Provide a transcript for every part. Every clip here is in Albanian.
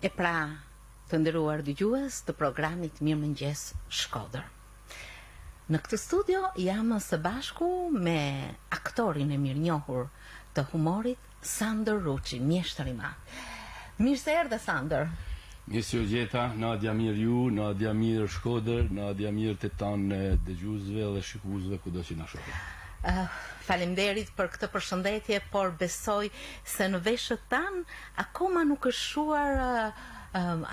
E pra, të nderuar dëgjues të programit Mirëmëngjes Shkodër. Në këtë studio jam së bashku me aktorin e mirënjohur të humorit, Sander Ruçi, mjeshtër i madh. Mirë se erdhe, Sander. Mirë se u gjeta, Nadia mirë ju, Nadia mirë Shkodër, Nadia mirë të tanë dëgjuesve dhe shikuesve kudo që na shohin. Faleminderit për këtë përshëndetje, por besoj se në veshët tanë akoma nuk është shuar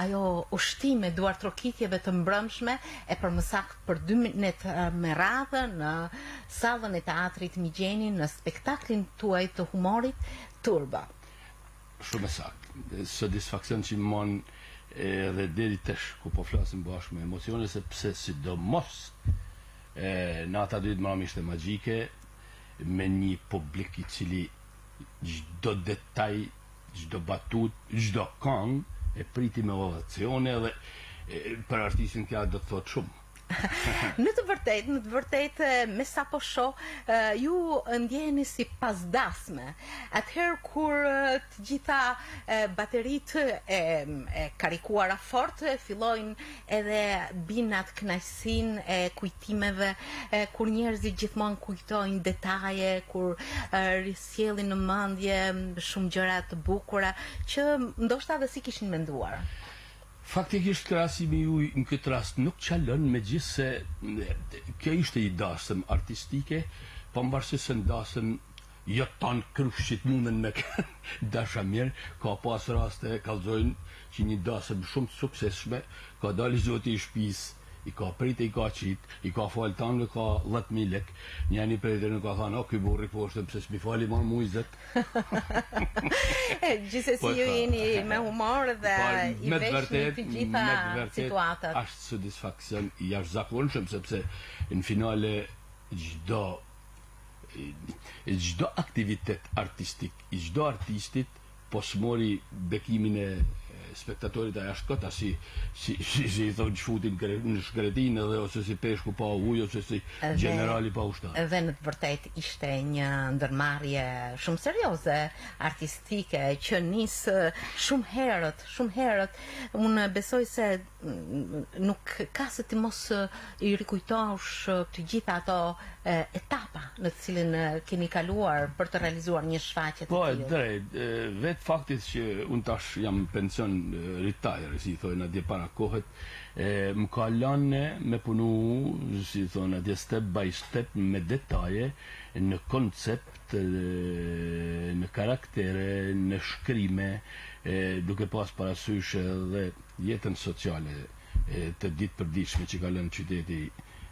ajo ushtime duartrokitjeve të mbrëmshme e për më saktë për 2 minutë me radhë në sallën e teatrit Migjeni në spektaklin tuaj të humorit Turba. Shumë saktë. Satisfaksion që më mon edhe deri tash ku po flasim bashkë me emocione, sepse sidomos nata dytë më ishte magjike, me një publik i cili çdo detaj, çdo batut, çdo këngë e priti me ovacione dhe për artistin kja do të thotë shumë. Në të vërtet, me sa po shoh, ju ndjeheni si pasdasme. Atëherë kur të gjitha bateritë e karikuara fort fillojnë edhe binat kënaqësinë e kujtimeve, kur njerëzit gjithmonë kujtojnë detaje, kur risjellin në mendje shumë gjëra të bukura që ndoshta edhe si kishin menduar. Faktikisht krahasimi ju në këtë rast nuk çalon, megjithse kjo ishte i dasëm artistike, pavarësisht se ndasëm jo tan kryshit mundën me dasha mirë, ka pas raste kallzojnë që një dasëm shumë të suksesshme, ka dalë zoti i shtëpisë, i ka pritë, i ka qit, i ka falë tanë, ka 10.000 lek, njëni për e në ka thënë, ky burri poshtë, pëse s'mi fali ma mujzet. Gjithsesi ju jeni me humor dhe i veshni të gjitha situatat. Ashtë satisfaksion i jashtëzakonshëm, sepse në finale çdo aktivitet artistik, i çdo artistit, po s'mori bekimin e spektatorit a jashtë si i thonë shfutin në shkretin edhe ose si peshku pa ujë ose si generali pa ushtar. Dhe në të vërtet ishte një ndërmarrje shumë serioze, artistike, që nisë shumë herët. Unë besoj se nuk ka se ti mos i rikujtosh të gjitha ato etapa në të cilin keni kaluar për të realizuar një shfaqje të tillë. Po, drejt, vetë faktit që unë tash jam pension retire, si thonë atje para kohet, më ka lënë me punu, si thonë atje step by step me detaje, në koncept, në karaktere, në shkrime, duke pas parasysh dhe jetën sociale të ditë përditshme që ka lënë qyteti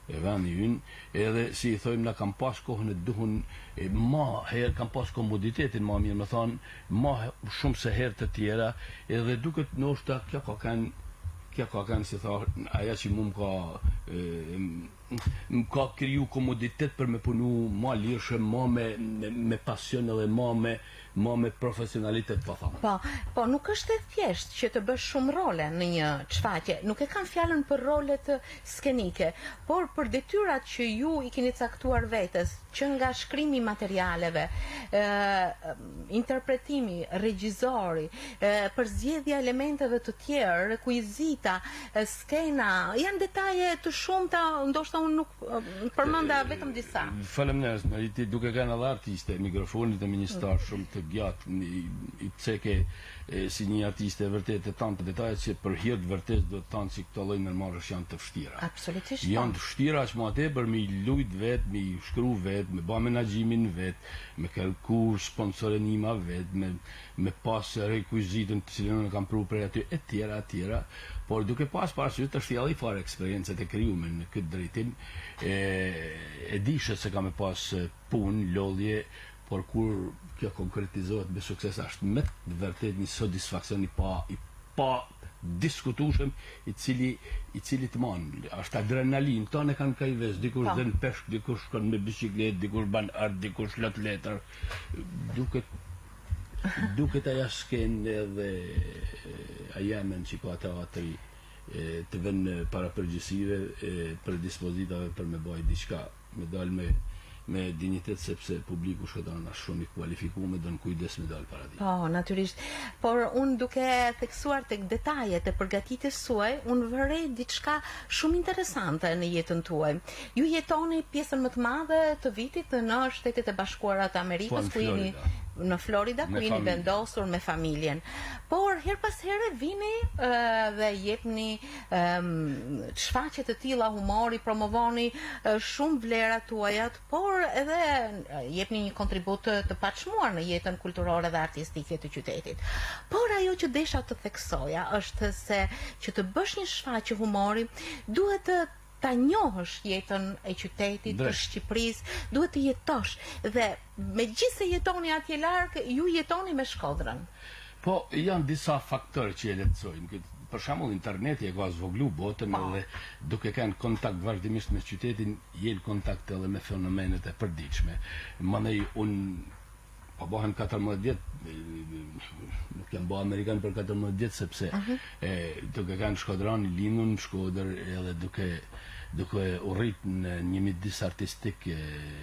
e vani ynë, edhe si i thojmë na kam pas kohën e duhun ma herë, kam pas komoditetin ma mirë, më thonë, ma shumë se herë të tjera, edhe duket ndoshta kjo ka kanë, si thonë, aja që mu më ka kriju komoditet për me punu ma lirshëm, ma me pasion edhe ma me profesionalitet, po thamë. Po, nuk është e thjesht që të bësh shumë role në një shfaqje, nuk e kanë fjalën për rolet skenike, por për detyrat që ju i keni caktuar vetes, që nga shkrimi materialeve, interpretimi, regjizori, përzgjedhja elementeve të tjerë, rekuizita, skena, janë detaje të shumta, ndoshta unë nuk përmenda vetëm disa. Faleminderit, duke kanë edhe artiste, mikrofonit e ministar shumë të gjatë, i ceke si një artiste e vërtet e tanë të detajet që për hir të vërtet do të tanë si këto lloj ndërmarrësh janë të vështira. Absolutisht. Janë të vështira që më tepër me lujt vet, me shkru vet, me bë menaxhimin vet, me kërku sponsorenima vet, me pas rekuizitën të cilën e kam pru për aty e tjera, por duke pas parasysh të shtjellë fare eksperiencët e krijuara në këtë drejtim, e dishe se kam e pas punë, lodhje, por kur kjo konkretizohet me sukses është me vërtet një satisfaksion i pa diskutueshëm i cili të manë, është adrenalin, tonë kanë kaj ves, dikush dhe në peshk, dikush kanë me biciklet, dikush ban art, dikush lot letër, duket aja skenë dhe aja men që ka teatri të vënë para përgjësive, për dispozitave për me baj diçka, me dal me me dinjitet sepse publiku shkëton është shumë i kualifikuar me don kujdes me dal para tij. Po, natyrisht. Por unë duke theksuar tek detajet e përgatitjes suaj, unë vërej diçka shumë interesante në jetën tuaj. Ju jetoni pjesën më të madhe të vitit në Shtetet e Bashkuara të Amerikës, ku jeni në Florida, ku jeni vendosur me familjen. Por her pas here vini dhe jepni shfaqje të tilla humori, promovoni shumë vlerat tuajat, por edhe jepni një kontribut të paçmuar në jetën kulturore dhe artistike të qytetit. Por ajo që desha të theksoja është se që të bësh një shfaqje humori duhet ta njohësh jetën e qytetit, të Shqipërisë, duhet të jetosh. Dhe megjithëse jetoni atje larg, ju jetoni me Shkodrën. Po, janë disa faktorë që e lehtësojnë. Për shembull, interneti e ka zvoglu botën edhe duke kanë kontakt vazhdimisht me qytetin, jel kontakt edhe me fenomenet e përditshme. Mandej po bëhen 14 vjet, nuk jam bë amerikan për 14 vjet sepse duke kanë Shkodrani lindur në Shkodër edhe duke urrit në një midis artistik,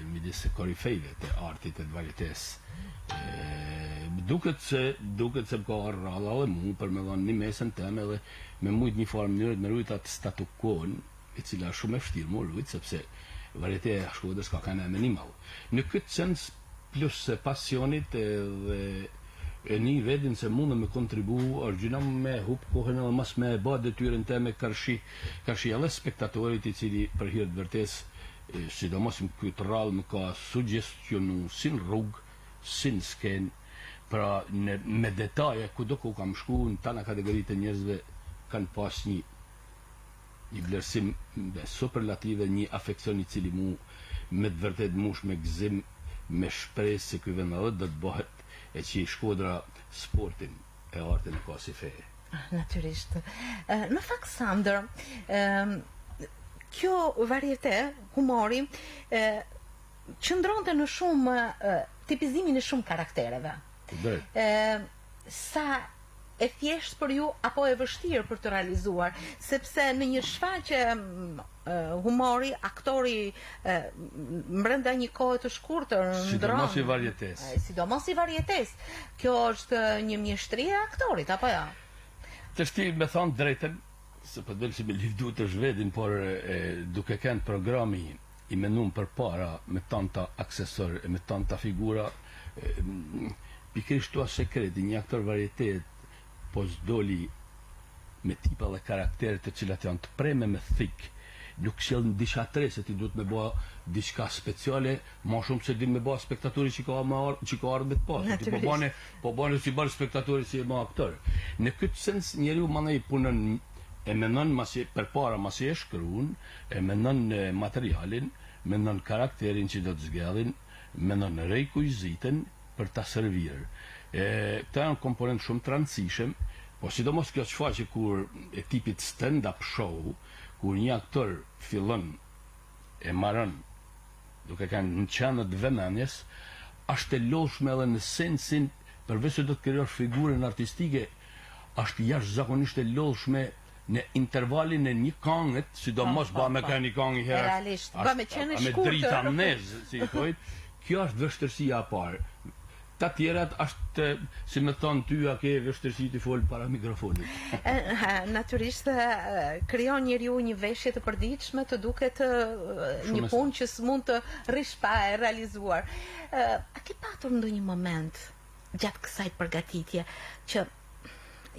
midis korifejve të artit e të varietes. Duket se ka rralla dhe mu për me dhanë një mesën teme dhe me mujt një farë mënyrët me rujt atë statu quo-n, e cila shumë e vështirë mu rujt, sepse varietea e Shkodrës ka kanë emenimal. Në këtë sens, plus se pasionit dhe e një vedin se mundë me kontribu, është gjuna me hup kohën edhe mas me ba detyrën te me kërshi edhe spektatorit i cili për hirtë vërtes, sidomos në këtë rrallë më ka sugjestionu sin rrugë, sin sken, pra me detaje kudo ku kam shku në tana kategoritë e njerëzve kanë pas një vlerësim superlative, një afekcion i cili mu me të vërtet mush me gëzim, me shpresë se ky vend edhe do të bëhet e që i Shkodra sportin e artin e ka si feje. Natyrisht. Në fakt, Sander, kjo variete, humori, qëndronte në shumë tipizimin e shumë karaktereve. Sa e thjesht për ju apo e vështirë për të realizuar, sepse në një shfaqje humori, aktori brenda një kohë të shkurtër, sidomos i varietes. Sidomos i varietes. Kjo është një mjeshtri e aktorit, apo ja? Të shti me thonë drejten, se për delë si me livdu të zhvedin, por duke kënë programi i menum për para me tanta aksesor e me tanta figura, pikrisht tua sekreti, një aktor varietet po s'doli me tipa dhe karakteret të cilat janë të preme me thik, nuk sjell në disha tre se ti duhet me bëha diçka speciale, ma shumë se din me bëha spektatori që ka ardhë me të pasë. Ti po bane si bërë spektatori si e ma aktor. Në këtë sens njeriu mandej punën e menon për para masi e shkruun, e menon materialin, menon karakterin që do të zgjellin, menon rekujzitën për ta servir. Këta janë komponent shumë të rëndësishëm, po sidomos kjo shfaqje kur e tipit stand-up show, kur një aktor fillon e marrën duke kanë në qenët vëmendjes, është e lodhshme edhe në sensin, përveç se do të krijosh figurën artistike, është jashtëzakonisht e lodhshme në intervalin e një këngët, sidomos ba me ka një këngë herë. Realisht, ba me qenë shkurtër. Me drita mnez, si thojnë. Kjo është vështërsia e parë. Ta tjerat është, si me thonë ty, a ke vështërsi të folë para mikrofonit. Natyrisht, krijon njeriu një veshje të përditshme, të duket një punë që s'mund të rish pa e realizuar. A ke patur ndonjë moment gjatë kësaj përgatitje që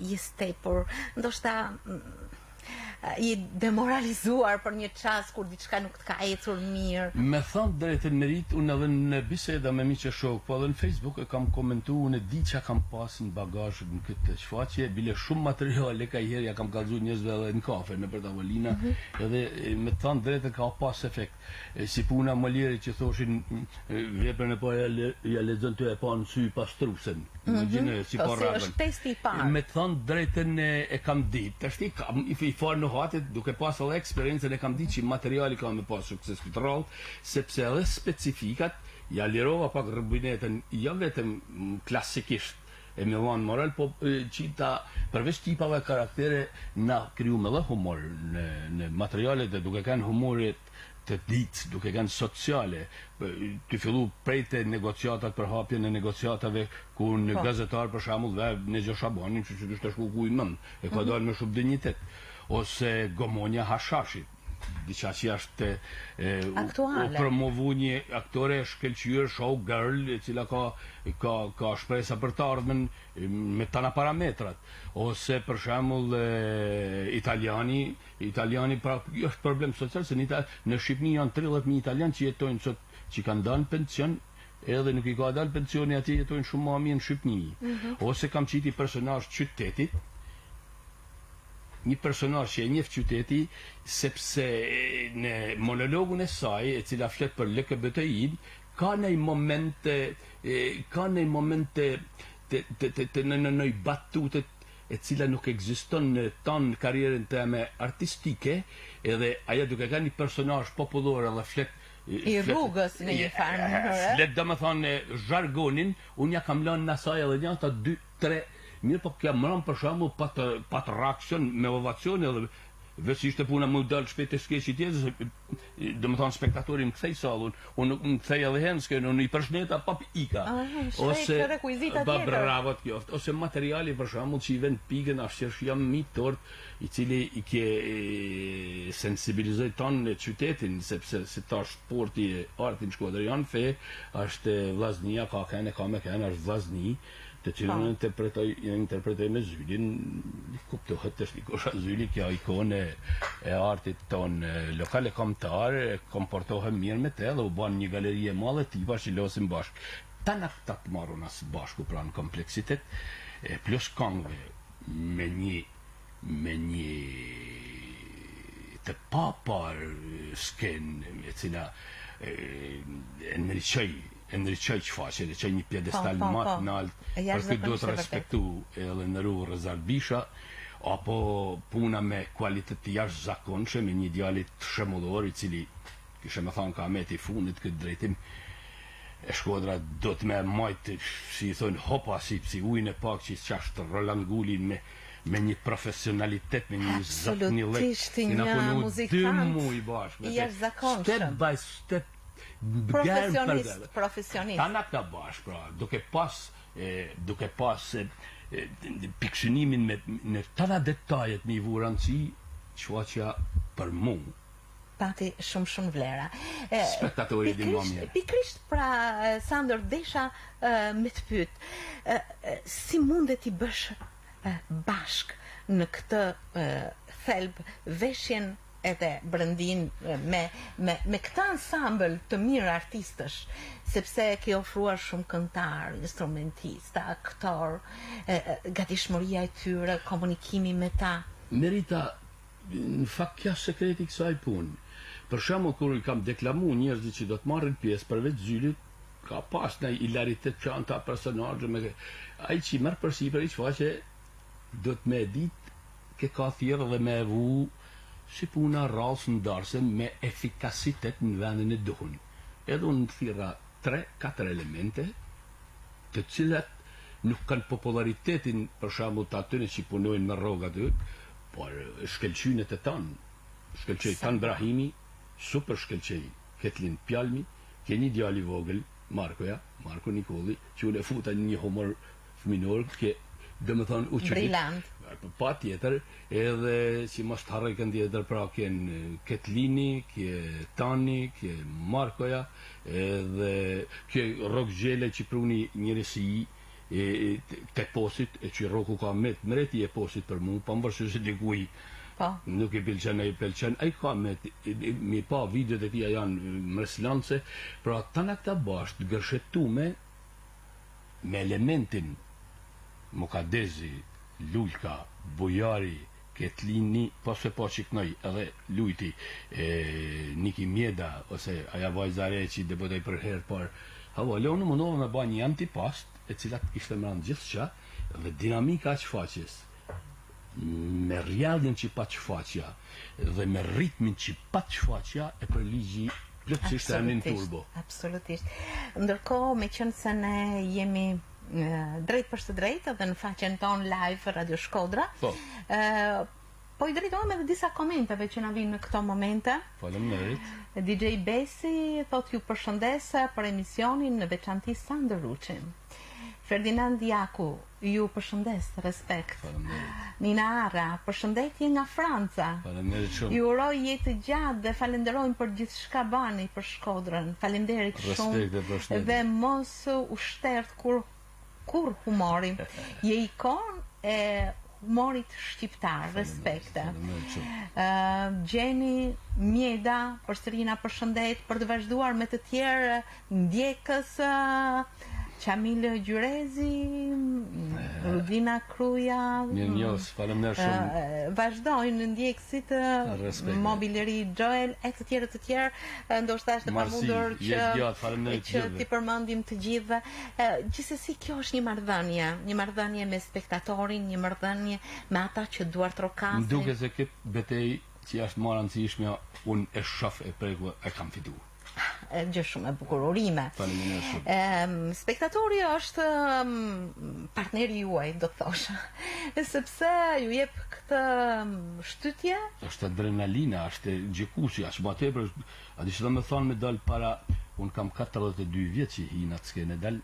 je tepër, ndoshta i demoralizuar për një çast kur diçka nuk të ka ecur mirë? Me thonë drejtën merit, unë edhe në biseda me miqe shok, po edhe në Facebook e kam komentu, unë e di që kam pas në bagazh në këtë shfaqje, bile shumë materiale ka herë ja kam kallëzu njerëzve edhe në kafe, në për tavolina, edhe me thonë drejtën ka pas efekt. Si puna Molieri që thoshin veprën e parë ja lexon ty e pa në sy pastruesen. Imagjino si po rradën. Me thonë drejtën e kam ditë, tash kam i farë në hatit, duke pas edhe eksperiencën e kam ditë që materiali ka me pas sukses këtë rrallë, sepse edhe specifikat ja lirova pak rëbinetën, ja vetëm klasikisht e me dhanë moral, po qita përveç tipave karaktere na kriju me dhe humor në materialet e duke kanë humorit të ditë, duke kanë sociale, të fillu prej të negociatat për hapjen e negociatave ku në gazetar për shembull dhe në Gjo Shabanin që është shku ku i mend, e ka dalë me shumë dinjitet, ose gomonja Hashashit, diqa që është u promovu një aktore shkelqyër, show girl, e cila ka shpresa për të ardhmen me tana parametrat, ose për shembull italiani pra është problem social se në Shqipni janë 30.000 italian që jetojnë sot, që kanë dalë pension, edhe nuk i ka dalë pensioni ati jetojnë shumë ma mirë në Shqipni. Ose kam qiti personazh qytetit, një personazh që e njeh qyteti sepse në monologun e saj, e cila flet për LGBTI, ka në momente në batutet e cila nuk ekziston në tanë karrierën teme artistike, edhe ajo duke ka një personazh popullor edhe flet i rrugës në një farë mënyrë. Flet domethënë jargonin, unë ja kam lënë në saj edhe një ata 2-3 mirë, po kja mëram për shembull pat reakcion me ovacion edhe veç ishte puna më dalë shpejt e skeqi tjetër, do më thonë spektatori më kthej sallun, unë më kthej edhe henskën, unë i përshëndeta pap ika. Ose bravo të qoftë, ose materiali për shembull që i vend pikën ashtë jam mi tort, i cili i ke sensibilizoj tonë në qytetin, sepse se ta sporti e arti në Shkodër janë fe, është vllaznia, ka me kene, është vllazni, të cilën interpretoj me Zylin, kuptohet të shlikosha Zyli, kjo ikone e artit tonë lokale kombëtar, komportohem mirë me te dhe u ban një galeri e madhe tipa që losim bashkë. Tana këta të marrun asë bashku pra në kompleksitet, plus kongve me një të papar sken, e cila ndryqoj që faqe, dhe që një pjedestal matë në altë, për këtë do të respektu edhe në rrugë Rezal Bisha, apo puna me kualitet të jashtë zakonshme, me një djalit shëmbullor, i cili, kishe me thonë ka me të i fundit këtë drejtim, e Shkodra do të me majtë, si i thonë, hopa si ujnë e pak që i qashtë Roland Gullin me një profesionalitet, me një zatë një lek, një muzikant i jashtë zakonshëm. Step by step, profesionist. Ta nga bash, pra, duke pas pikshënimin në tëra detajet me i vuranci, qfaqja për mu. Pati shumë vlera. Spektatori di më mirë. Pikrisht pra, Sandor, desha me të pyet, si mundet i bësh bashk në këtë thelb veshjen edhe brëndin me këta ansambël të mirë artistësh, sepse ke ofruar shumë këngëtar, instrumentista, aktor, gatishmëria e tyre, komunikimi me ta. Merita, në fakt kja sekreti kësaj punë. Për shembull kur i kam deklamu njerëzit që do të marrin pjesë përveç Zylit, ka pas në hilaritet që anë ta personazhe me ai që merr përsipër i shfaqe do të me ditë ke ka thjerë dhe me vu si puna rrallës ndarse me efikasitet në vendin e duhun. Edhe unë thira 3-4 elemente të cilat nuk kanë popularitetin për shembull të atyre që punojnë me rroga aty, por shkelqynet e tanë. Shkelqej Tan Brahimi, super shkelqej Ketlin Pjalmi, ke një djali vogël, Marko Nikolli, që unë e futa një humor fëminor, ke dhe më thonë brillant. Pa tjetër, edhe që mos të harroj kënd tjetër, pra kënë Ketlini, kje Tani, kje Markoja, edhe kje Rok Gjele që pruni njëresi të posit, e që Roku ka mreti e posit për mu, pa më bërshë se dikuj nuk i pëlqen e i pëlqen, a i ka mi pa videot e tia janë mreslance, pra ta nga këta bashkë gërshetume me elementin Mukadezi, Lulka, Bujari, Ketlini, po se po qiknoj edhe Lujti, Niki Mjeda, ose aja vajzare që debotoj për herë, por leonë mundohë me ba një antipast, e cilat ishte më rëndë gjithë qa, dhe dinamika që faqes, me rjalljen që pa që faqja, dhe me ritmin që pa që faqja, e për ligji plotësisht e anin turbo. Absolutisht. Ndërkohë, me qënë se ne jemi drejt për së drejtë dhe në faqen ton live Radio Shkodra. Po. Po i drejtohem edhe disa komenteve që na vinë në këto momente. Faleminderit. DJ Besi thot ju përshëndes për emisionin në veçanti Sander Ruçin. Ferdinand Jaku ju përshëndes, respekt. Faleminderit. Nina Ara, përshëndetje nga Franca. Faleminderit shumë. Ju uroj jetë gjatë dhe falenderojmë për gjithçka bani për Shkodrën. Faleminderit shumë. Respekt dhe përshëndetje. Dhe mos u shtert kur humori. Je ikon e humorit shqiptar, respekte. Gjeni Mjeda, përsëri na përshëndet për të vazhduar me të tjerë ndjekës Qamil Gjurezi, Rudina Kruja. Mirënjohës, faleminderit shumë. Vazhdojnë ndjekësit Mobileri Joel e të tjerë, ndoshta është e pamundur që ti përmendim të gjithë. Gjithsesi kjo është një marrëdhënie me spektatorin, një marrëdhënie me ata që duart trokasin. Më duket se këtë betejë që është më e rëndësishme, unë e shoh e preku e kam fituar. Gjë shumë e bukur, urime. Spektatori është partneri juaj, do të thosha, sepse ju jep këtë shtytje. Është adrenalina, është gjekushi, është më tepër, a di çfarë më thonë me dal para, unë kam 42 vjet që hi në atë skenë, dal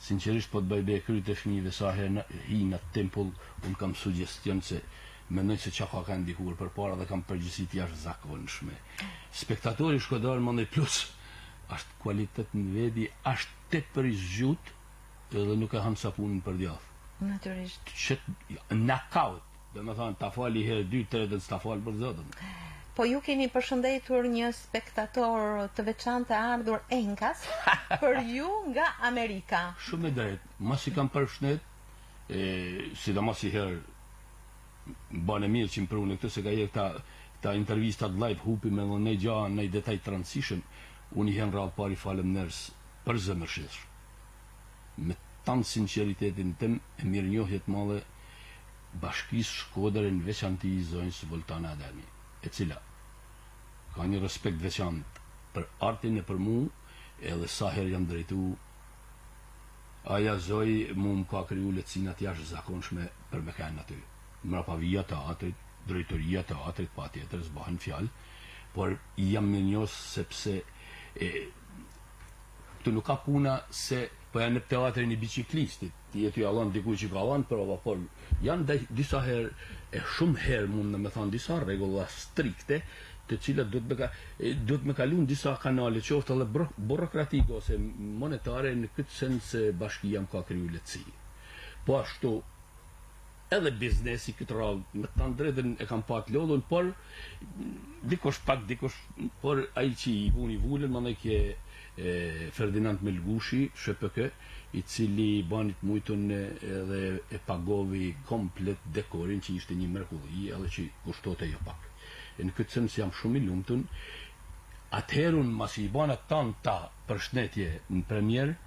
sinqerisht po të bëj bekryt e fëmijëve sa herë hi në tempull, unë kam sugjestion se mendoj se çka ka ndikuar përpara dhe kam përgjegjësi të jashtëzakonshme. Spektatori shkodar Mondej Plus është kvalitet në vedi, është tepër i zgjut edhe nuk e han sapunin për djath. Natyrisht. Knockout, domethënë ta fali herë 2-3 dhe s'ta fal për zotën. Po ju keni përshëndetur një spektator të veçantë ardhur Enkas për ju nga Amerika. Shumë e drejtë. Mos i kam përshëndet, sidomos i herë banë mirë që më prunë këtë se ka je këta intervistat live hupi me dhe ne gja në detaj të rëndësishëm, unë i hen rrallë pari falem nërës për zëmërshish me tanë sinceritetin tëm e mirë njohjet madhe bashkisë Shkodër në veçanti i zonjës Voltana Ademi, e cila ka një respekt veçant për artin e për mu edhe sa herë jam drejtu aja zoj mu më ka kriju lecinat jashtë zakonshme për me kanë aty mrapa vija të atrit, drejtoria të atrit pa tjetër, s'bahen fjalë, por jam në njës sepse të nuk ka puna se po janë në teatrin i biciklistit, ti e ty allon dikuj që ka allon, por janë disa herë, e shumë herë mund në me thonë disa regula strikte, të cilat duhet me kalun disa kanale, qoftë edhe burokratike ose monetare në këtë sens se bashkia më ka kriju lehtësi. Po ashtu edhe biznesi këtë rallë, me të drejtën e kam pak lodhën, por dikush, por ai që i vuni vullën, më ne kje Ferdinand Melgushi, SHPK, i cili banit mujtën edhe e pagovi komplet dekorin që ishte një mrekulli, edhe që kushtote jo pak. Në këtë sens jam shumë i lumtun, atëherun mas i banat tanë ta përshëndetje në premier,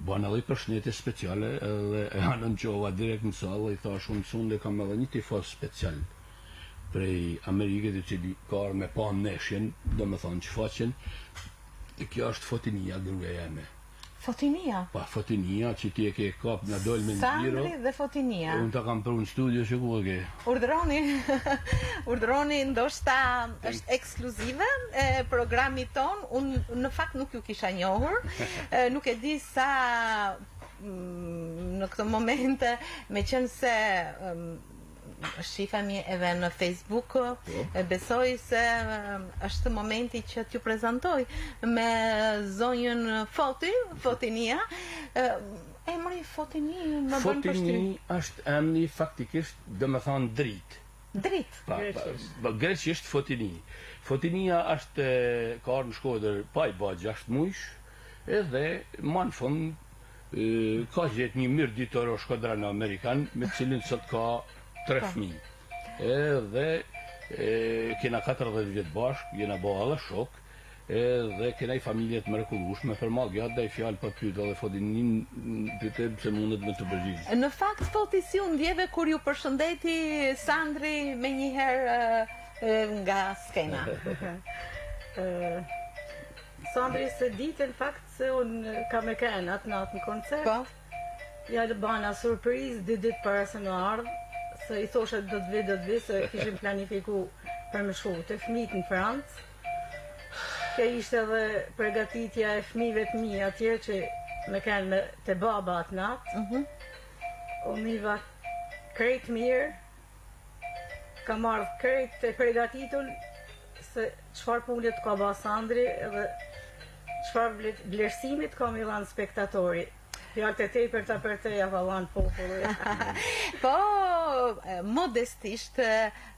banë edhe i përshëndetje speciale edhe e anën qova direkt në salë i thash unë sunde kam edhe një tifos special prej Amerikët i cili ka me pa neshjen do me thonë që faqen e kjo është Fotinia gruaja jeme. Fotinia? Pa Fotinia që ti e ke kap nga dol me në gjiro. Sandri dhe Fotinia. Unë ta kam për unë studio që ku e ke. Urdhëroni ndoshta është ekskluzive e programit ton, unë në fakt nuk ju kisha njohur, nuk e di sa në këtë moment me qenë se shifemi edhe në Facebook, besoj se është momenti që t'ju prezantoj me zonjën Fotinia. Emri Fotini më bën përshtypje. Fotini është emri faktikisht do me thonë dritë. Greqisht Fotini. Fotinia është ka arë në Shkodër pa i ba 6 mujsh edhe ma në fund ka gjetë një mirë ditor o shkodran Amerikan me cilin sot ka 3 fëmijë. Edhe kena 40 vjet bashk, jena bo edhe shok, edhe kena i familjet mrekullueshme, për ma gjatë dhe i fjalë për pyet edhe Fotinin pyetëm se mundet me të përgjigj. Në fakt Foti si u ndjeve kur ju përshëndeti Sandri me njëherë nga skena? Sandri se ditë në fakt se unë kam e kënë atë natë në koncert. Po? Ja lë bana surprizë 2 ditë para se në ardhë, se I thoshe do të vi, se kishim planifiku për me shku të fëmijët në Francë. Kjo ishte edhe përgatitja e fëmijëve të mi atje që me kanë të baba atë natë. Unë iva krejt mirë, kam ardhë krejt të përgatitur se çfarë punët ka ba Sandri edhe çfarë vlerësimit ka mi dhanë spektatori. Fjalë të tepërta për te ja vallan populli. Po, modestisht,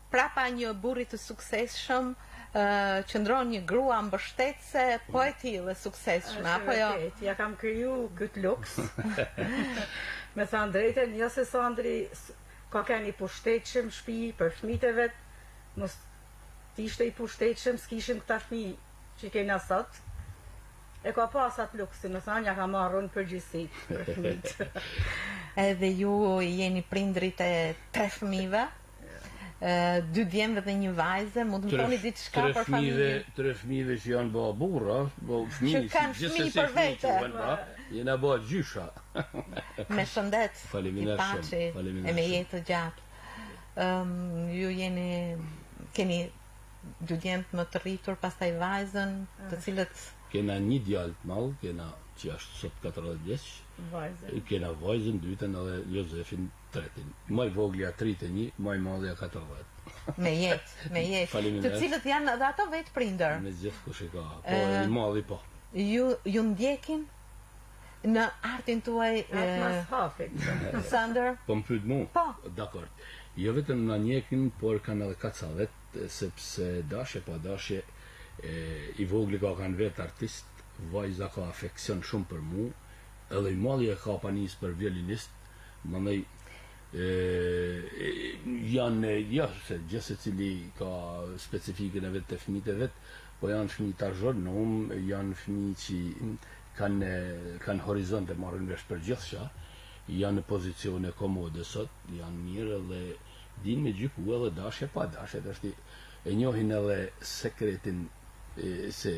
prapa një burri të suksesshëm, qëndron një grua mbështetëse, po e tillë suksesshme, apo jo? Ja kam kriju këtë luks. Me thënë drejtën, jo se Sandri ka qenë I pushtetshëm shtëpi për fëmijët e vet, mos t'ishte I pushtetshëm, s'kishim këta fëmijë që kena sot. E ka pas atë luksin, me thënë, ja ka marrën përgjegjësi për fëmijët. Edhe ju jeni prindrit e 3 fëmijëve, 2 djemve dhe 1 vajze, mund të më thoni diçka për familjen? 3 fëmijëve që janë bë burra, që kanë fëmijë për vete. Jena bë gjysha. Me shëndet, I paçi, e me jetë të gjatë. Ju keni 2 djemt më të rritur, pastaj vajzën, të cilët kena 1 djalë të madh, kena që është sot 40 vjeç. Kena vajzën dytën edhe Jozefin tretin. Më I vogla 31, më I madhja 40. Me jetë. Të cilët janë edhe ato vetë prindër. Me gjithë kush I ka. Po I madhi po. Ju ndjekin në artin tuaj Sander? Po më pyet mua? Po. Dakor. Jo vetëm na ndjekin, por kanë edhe kacavet, sepse dashje pa dashje I vogli ka kanë vetë artist, vajza ka afeksion shumë për mu, edhe I madhi e ka panis për violinist, mandej janë, jo se gjithë se cili ka specifikën e vetë të fëmijët e vetë, po janë fëmijë të argjonom, janë fëmijë që kanë horizonte marrin vesh për gjithçka, janë në pozicione komode sot, janë mirë dhe din me gjyku edhe dashje pa dashje, është e njohin edhe sekretin se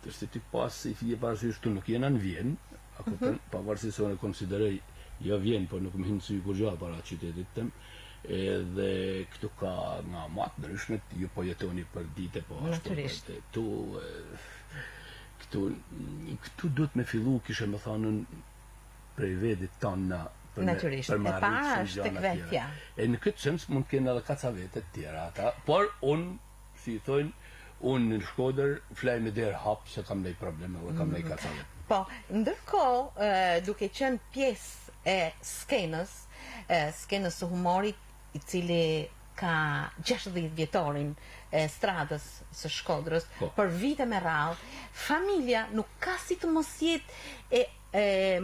është ti pas I fije parasysh tu nuk jena në Vjenë, pavarësisht se unë konsideroj jo Vjenë, por nuk më hinë sy kur gjallë para qytetit tëm, edhe këtu ka nga matë ndryshmet, ju po jetoni për dite, po Natyrisht. Këtu duhet me fillu, kishe më thanën prej vedit tanë Natyrisht, e para është tek vetja. E në këtë sens mund të kenë edhe kacavete të tjera ata, por unë, si I thonë, unë në Shkodër flaj me derë hapë se kam ndaj probleme dhe kam ndaj kacavet. Po, ndërkohë, duke qenë pjesë e skenës së humorit, I cili ka 60 vjetorin e stradës së Shkodrës, për vite me radhë, familja nuk ka si të mos jetë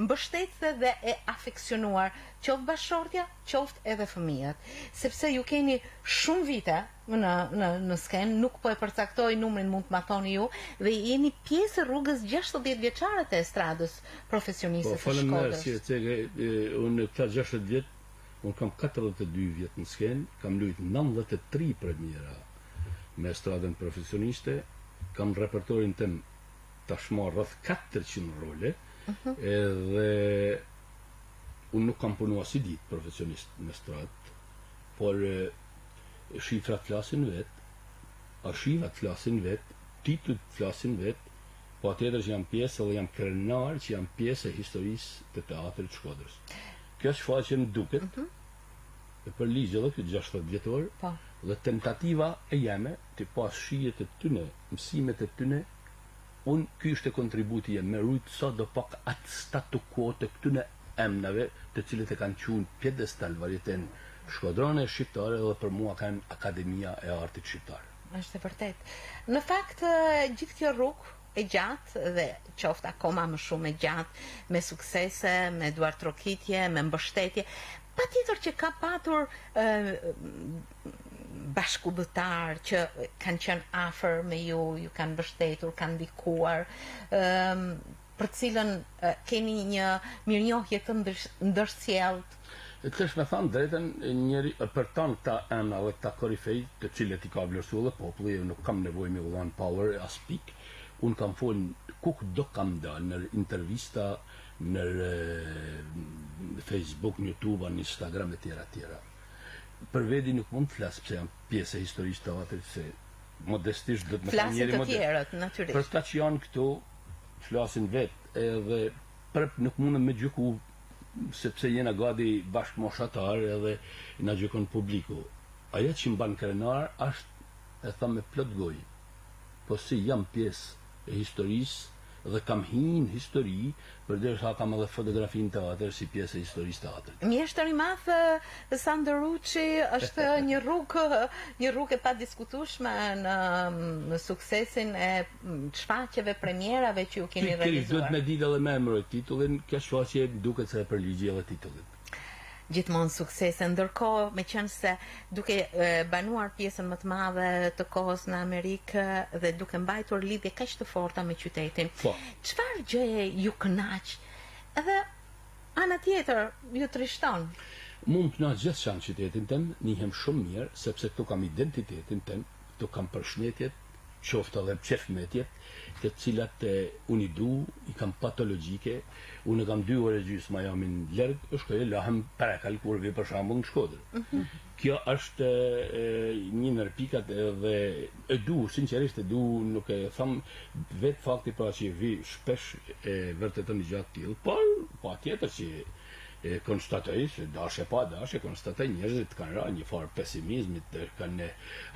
mbështetëse dhe e afeksionuar, qoftë bashortja, qoftë edhe fëmijët, sepse ju keni shumë vite në skenë, nuk po e përcaktoj numrin, mund të ma thoni ju, dhe jeni pjesë rrugës 60 vjeçare të estradës profesioniste së Shkodrës. Unë këta 60 vjet, unë kam 42 vjet në skenë, kam luajtur 93 premiera me estradën profesioniste, kam repertorin tëm tashmë rreth 400 role, edhe unë nuk kam punu as I ditë profesionist në stradë, por shifrat flasin vetë, arshivat flasin vetë, titullet flasin vetë, po atëherë që jam pjesë edhe jam krenar që jam pjesë e historisë të teatrit Shkodrës. Kjo shfaqen duket, për ligj edhe këtë 60 vjetor, dhe tentativa e jeme të pas shijet e tyne, mësimet e tyne, unë ky është kontributi jem me rujtë sa do pak atë statu quo të këtyne emnave të cilët e kanë qunë pjedestal varieten shkodrone shqiptare dhe për mua kanë Akademia e Artit Shqiptar. Është e vërtet. Në fakt, gjithë kjo rrugë e gjatë dhe qoftë akoma më shumë e gjatë, me suksese, me duartrokitje, me mbështetje, patjetër që ka patur bashkëpunëtar që kanë qenë afër me ju kanë mbështetur, kanë ndikuar, për cilën keni një mirënjohje të ndërsjellët. Të është me thanë drejten, njëri për tanë këta emna dhe këta korifej të cilët I ka vlerësuar dhe populli, nuk kam nevojë me ullan power as speak, unë kam folën kuk do kam dalë në intervista, në Facebook, në YouTube, në Instagram e tjera tjera. Për vedi nuk mund të flas pse jam pjesë e historisë të teatrit, se modestisht do të më thënë njëri Flasin të modest. tjerët, natyrisht. Për ta që janë këtu, flasin vetë, edhe prap nuk mundem me gjyku sepse jena gati bashkëmoshatar edhe na gjykon publiku. Ajo që mban krenar është, e tham me plot gojë, po si jam pjesë e historisë dhe kam hinë histori, përderisa kam edhe fotografinë teatër si pjesë e historisë teatrit. Mjeshtri i madh Sandor Ruçi është një rrugë e padiskutueshme në suksesin e shfaqjeve, premierave që ju keni realizuar. Duhet me ditë edhe me emër titullin, kjo shfaqje duket se e përligjë edhe titullin. Gjithmonë suksese, ndërkohë me qenë se duke banuar pjesën më të madhe të kohës në Amerikë dhe duke mbajtur lidhje kaq të forta me qytetin. Po. Çfarë gjëje ju kënaq? Edhe ana tjetër ju trishton? Mund të kënaq gjithçka në qytetin tem, njihem shumë mirë, sepse këtu kam identitetin tem, këtu kam përshëndetjet, qoftë edhe qefmetjet, të cilat unë i du, i kam patologjike, unë kam 2 orë gjysmë jamin lërg, është e lahem prekal kur vi për shembull në Shkodër. Kjo është një ndër pikat edhe e du, sinqerisht e du, nuk e tham vetë fakti pra që vi shpesh vërtetën i gjatë tillë, por patjetër që konstatoj se dashje pa dashje, konstatoj njerëzit kanë ra një farë pesimizmit, kanë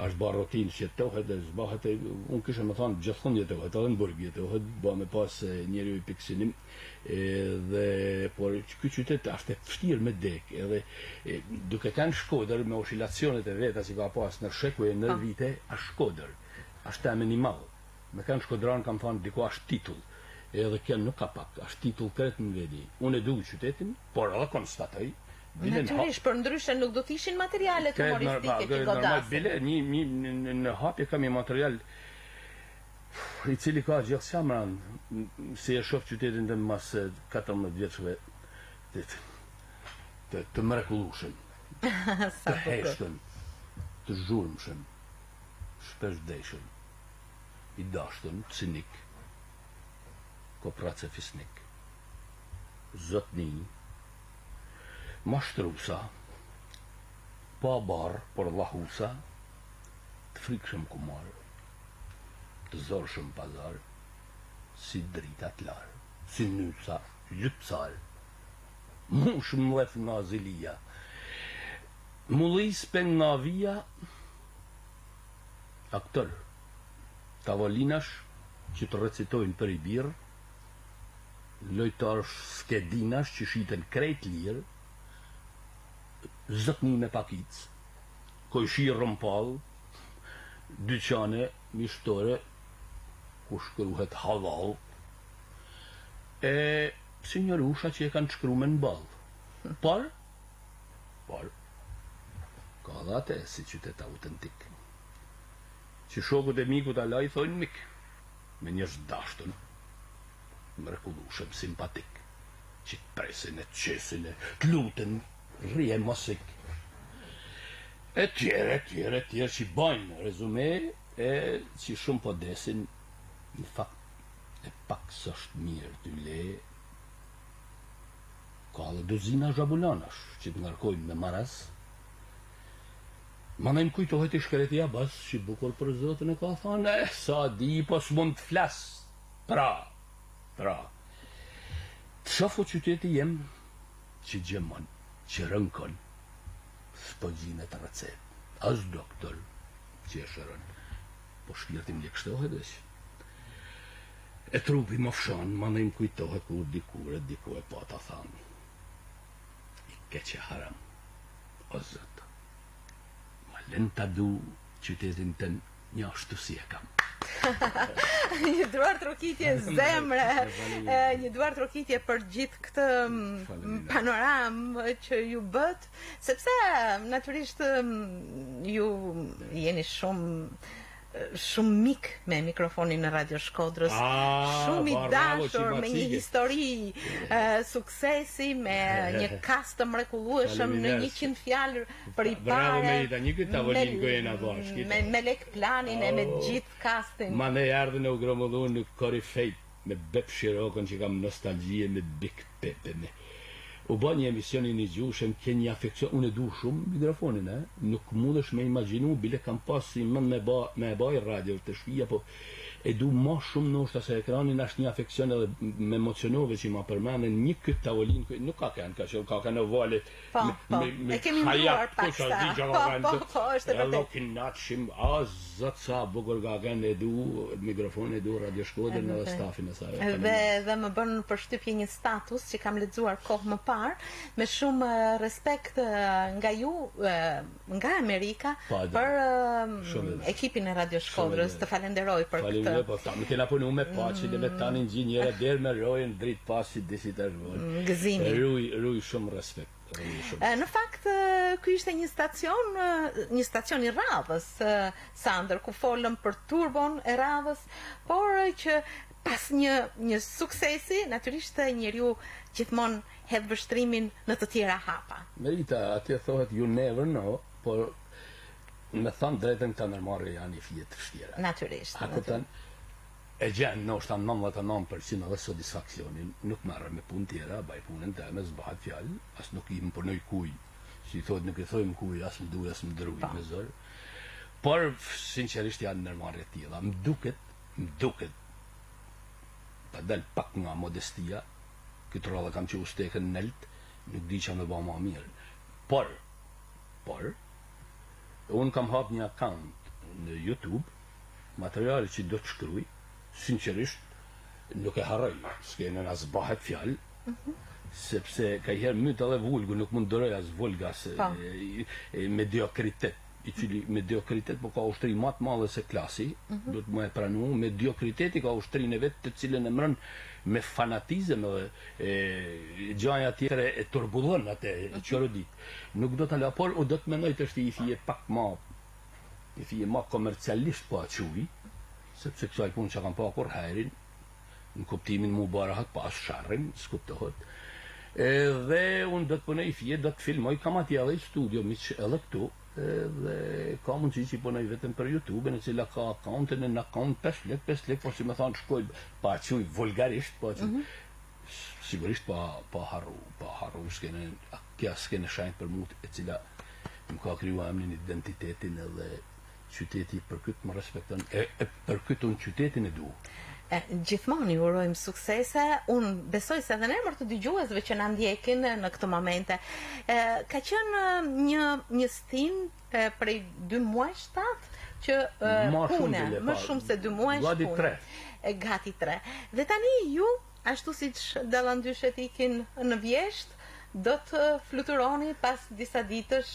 është bërë rutinë që jetohet dhe zbahet, unë kisha më thonë gjithmonë jetohet, edhe në burg jetohet, ba me pas njeriu i piksinim, dhe por ky qytet është e vështirë me dek, edhe duke kanë Shkodër me oscilacionet e veta që ka pas në shekuj e në vite, është Shkodër, është temë animal. Me kanë Shkodran kam thonë diku është titull. Edhe kjo nuk ka pak, është titull kret në vedi. Unë e du qytetin, por edhe konstatoj. Natyrisht, për ndryshe nuk do të ishin materialet humoristike që godasin. Bile, në hapje kam një material i cili ka gjithçka më rand, si e shoh qytetin dhe mas 14 vjeçve të mrekullueshëm, të heshtëm, të zhurmshëm, shpesh deshëm, i dashtëm, cinik, koprace fisnik, zotni, mashtrusa, pa barë, por lahusa, të frikshëm kumar, të zorshëm pazar, si drita t'lar, si nysa, gjypsar, mush mlef nga zilia, mullis pen nga via, aktor, tavolinash që të recitojnë për i birë, lojtarë skedinash që shiten krejt lirë, zëtni me pakic, kojshi rëmpal, dyqane, mishtore, ku shkruhet halal, sinjorusha që e kanë shkru me në balë. Por, ka dhe atë si qytet autentik, që shokut e mikut ala i thojnë mik, me njësh dashtën, mrekullueshëm, simpatik, që të presin, e të qesin, të luten, rrije mosik, e tjere që bajnë rezume, e që shumë po desin, në fakt, e pak së është mirë të le, ka dhe dozina zhabulanash, që të ngarkojnë me maras, ma në më kujtohet i shkreti Abbas, që bukur për Zotën e ka thonë, sa di, po s'mund të flas, pra, të shofu qyteti jem që gjemon, që rënkon, s'po gjinet recet, as doktor që e shërën, po shpirtim lekshtohet është. E trupi më fshan, ma në im kujtohet kur diku e po ta thanë, i keqe haram, o Zot, ma len ta du qytetin tën një ashtu si e kam. Një duar trokitje zemre, një duar trokitje për gjithë këtë panoram që ju bët, sepse natyrisht ju jeni shumë mik me mikrofonin në Radio Shkodrës, shumë i dashur, me një histori suksesi, me një kast të mrekullueshëm në 100 fjalë për i pare, me Lek Planin e me gjithë kastin. Ma ne ardhën e u gromullu në korifejt me Bep Shirokën që kam nostalgjie me Big Pepe me. U bë një emision i një gjushëm ke një afekcion, unë e du shumë mikrofonin, nuk mundesh me imaginu, bile kam pas si mend me baj radio të shpia, po e du ma shumë nështë se ekranin është një afekcion edhe me emocionove që ma përmenin një këtë tavolin, nuk ka kanë, ka kanë valet e kemi mëruar pak sta, është e vërtet. Kinatshim, zot sa bukur ka kanë e du mikrofonin, e du Radio Shkodrën edhe stafin e saj. Dhe më bën përshtypje një status që kam lexuar kohë më parë, me shumë respekt nga ju, nga Amerika, për ekipin e Radio Shkodrës, të falenderoj për këtë. Po ta, më kena punu me paçi dhe me tani inxhiniera deri me rojën drejt pasit disi tash vonë. Gëzimi. Ruj shumë respekt. Në fakt, ky ishte një stacion i radhës, Sander, ku folëm për turbon e radhës, por që pas një suksesi, natyrisht njeriu gjithmonë hedh vështrimin në të tjera hapa. Merita, atje thohet you never know, por me thanë drejtën të nërmarrë janë i fjetë të vështira. Natyrisht. E gjenë nështë 99% dhe satisfaksionin, nuk marrë me punë tjera, baj punën të me zbahat fjallë, as nuk i më përnoj kuj, si thot nuk i thojmë kuj, as më duhe, as më dëruj me zërë, por sinqerisht janë nërmarrë tjela, më duket, pa del pak nga modestia, këtë rralla kam që u stekën nëlt, nuk di që me ba ma mirë, por, unë kam hap një account në YouTube, materiale që do të shkruj, sinqerisht nuk e harroj, s'kene as bahet fjallë, sepse ka i herë mytë edhe vulgu, nuk mund dëroj as vulga se mediokritet, i cili mediokritet po ka ushtri matë madhe se klasi, do të më e pranu, mediokriteti ka ushtri në vetë të cilën e mërën me fanatizëm dhe gjaja tjere e turbulon atë e qërodit. Nuk do të lapor, o do të menoj të është i fije pak ma komercialisht po aquj, sepse kësaj punë që kam pa kur hajrin, në kuptimin mu barahat pas sharrin, s'kuptohet. Dhe unë do të punoj fije, do të filmoj, kam atje edhe i studio, miq edhe këtu, dhe ka mundësi që i punoj vetëm për YouTube, në cila ka akauntin e në akaunt 5 lek, por si me thanë shkoj, pa aquj vulgarisht, pa aquj, sigurisht pa harru, kja s'kene shanjt për mut, e cila më ka kryu emnin identitetin edhe qyteti për këtë më respekton, për këtë unë qytetin e du. Gjithmonë i urojmë suksese, unë besoj se edhe në emër të dëgjuesve që na ndjekin në këtë momente. Ka qenë një stin prej 2 muaj shtat që pune, më shumë se 2 muaj pune. Gati 3. Dhe tani ju, ashtu siç dallandyshet ikin në vjesht, do të fluturoni pas disa ditësh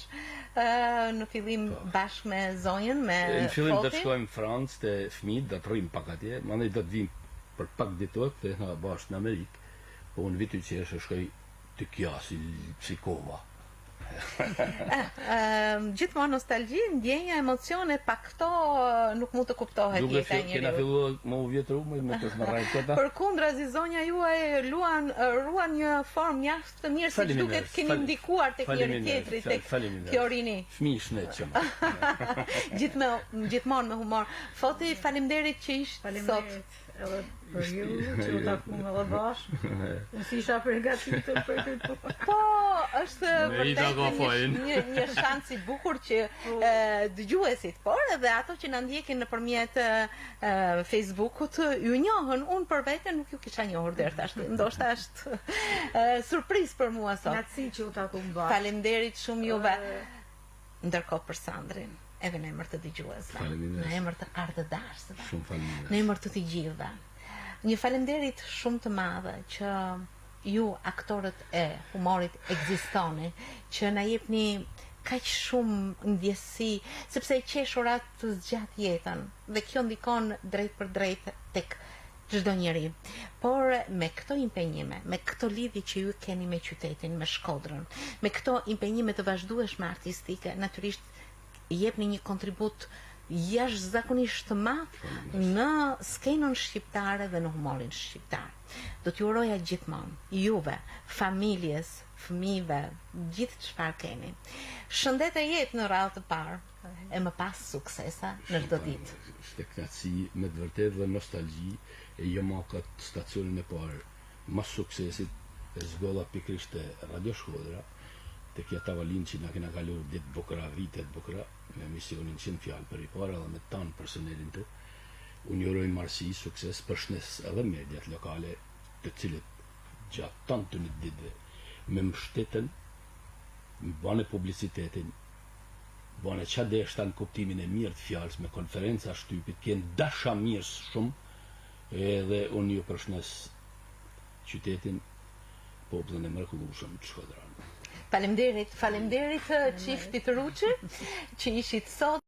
në fillim bashkë me zonjën, me Fotin. Në fillim do të shkojmë në Francë të fëmijët, do të rrim pak atje, mandej do të vim për pak ditot të na bashkë në Amerikë, po unë vitu që shkoj të kja si kova. Gjithmonë nostalgji, ndjenja, emocione, pa këto nuk mund të kuptohet jeta e njeriu. Kena filluar më u vjetru me të smarraj këta. Përkundrazi zonja juaj ruan një formë mjaft të mirë, siç duket keni ndikuar tek njëri tjetri, tek kjo rini. Fëmijë çmë. Gjithmonë me humor. Foti, faleminderit që ishte sot. Edhe për ju, që u takuam edhe bashkë. Unë si isha përgatitur për këtë. Po, është vërtet një shans i bukur që dëgjuesit, por edhe ato që na ndjekin nëpërmjet Facebookut ju njohën. Unë për vete nuk ju kisha njohur deri tash. Ndoshta është surprizë për mua sot. Natësi që u takuam bashkë. Faleminderit shumë juve. Ndërkohë për Sandrin, edhe në emër të dëgjuesve, në emër të ardhëdarsëve, në emër të të gjithëve. Një faleminderit shumë të madhe që ju aktorët e humorit ekzistoni, që na jepni kaq shumë ndjesi, sepse e qeshurat të zgjat jetën, dhe kjo ndikon drejt për drejt tek çdo njeri. Por me këto impenjime, me këto lidhje që ju keni me qytetin, me Shkodrën, me këto impenjime të vazhdueshme artistike, natyrisht jepni një kontribut jashtëzakonisht të madh në skenën shqiptare dhe në humorin shqiptar. Do t'ju uroja gjithmonë juve, familjes, fëmijëve, gjithë çfarë keni. Shëndet e jetë në radhë të parë, e më pas suksesa në çdo ditë. Ishte kënaqësi me të vërtetë dhe nostalgji e jo ma këtë stacionin e parë mas suksesit e zgolla pikrisht e Radio Shkodra të kja tavalin që na kena kaluar ditë bukra, vitet bukra me emisionin 100 fjalë për i para dhe me tanë personelin të unë juroj marsi, sukses, përshnes edhe mediat lokale të cilët gjatë tanë të një ditëve me mbështetën, me bane publicitetin, bane qa deshta në kuptimin e mirë të fjalës me konferenca shtypit, kjenë dasha mirës shumë edhe unë ju përshnes qytetin, popullën e mrekullueshëm të Shkodranë. Faleminderit çiftit Ruçi që ishit sot